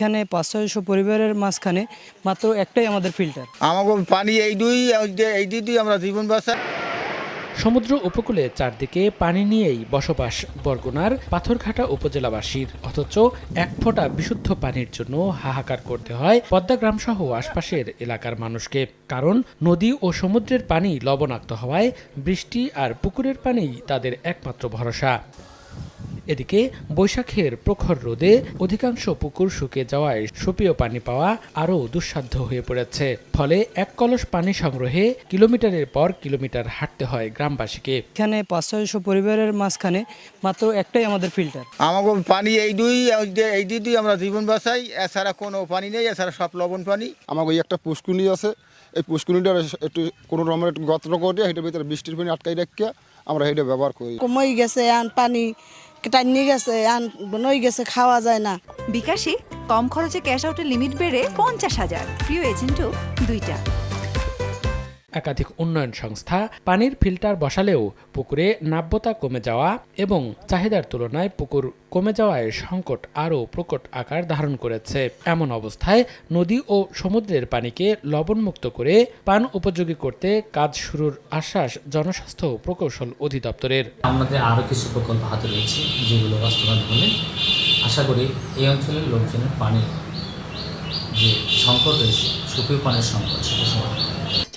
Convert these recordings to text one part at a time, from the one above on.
এখানে ৫০০ পরিবারের মাঝখানে মাত্র একটাই আমাদের ফিল্টার। আমাকে পানি এই দুই আমরা জীবন বাঁচাই। সমুদ্র উপকূলে চারদিকে পানি নিয়েই বসবাস বরগুনার পাথরঘাটা উপজেলাবাসীর, অথচ এক ফোঁটা বিশুদ্ধ পানির জন্য হাহাকার করতে হয় পদ্মাগ্রাম সহ আশপাশের এলাকার মানুষকে। কারণ নদী ও সমুদ্রের পানি লবণাক্ত হওয়ায় বৃষ্টি আর পুকুরের পানিই তাদের একমাত্র ভরসা। এদিকে বৈশাখের প্রখর রোদে অধিকাংশ পুকুর শুকিয়ে যাওয়ায় সুপেয় পানি পাওয়া আরও দুঃসাধ্য হয়ে পড়েছে। ফলে এক কলস পানি সংগ্রহে কিলোমিটারের পর কিলোমিটার হাঁটতে হয় গ্রামবাসীকে। এখানে ৫০০ পরিবারের মাঝখানে মাত্র একটাই আমাদের ফিল্টার। আমাকে পানি এই দুই আমরা জীবন বাঁচাই, এছাড়া কোনো পানি নেই, এছাড়া সব লবণ পানি। আমার ওই একটা পুষ্কুনি আছে, এই পুষ্কুনিটার একটু কোনো রকমের একটু গত্র করে সেটার ভিতরে বৃষ্টির পানি আটকাই রাখি আমরা এটা ব্যবহার করি। কমই গেছে আন পানি টাইনি গেছে আন নই গেছে, খাওয়া যায় না। বিকাশে কম খরচে ক্যাশ আউটের লিমিট বেড়ে 50,000, প্রিয় এজেন্টও 2টা। একাধিক উন্নয়ন সংস্থা পানির ফিল্টার বসালেও পুকুরে নাব্যতা কমে যাওয়া এবং চাহিদার তুলনায় পুকুর কমে যাওয়ায় সংকট আরও প্রকট আকার ধারণ করেছে। এমন অবস্থায় নদী ও সমুদ্রের পানিকে লবণমুক্ত করে পান উপযোগী করতে কাজ শুরুর আশ্বাস জনস্বাস্থ্য প্রকৌশল অধিদপ্তরের। আমাদের আরও কিছু প্রকল্প হাতে রয়েছে, যেগুলো বাস্তবায়ন হলে আশা করি এই অঞ্চলের লোকজনের পানির যে সংকট রয়েছে, সুপেয় পানির সংকট, সেটা সমাধান।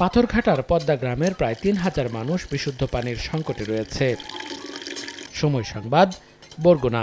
পাথরঘাটার পদ্মা গ্রামের প্রায় ৩,০০০ মানুষ বিশুদ্ধ পানির সংকটে রয়েছে। সময় সংবাদ, বরগুনা।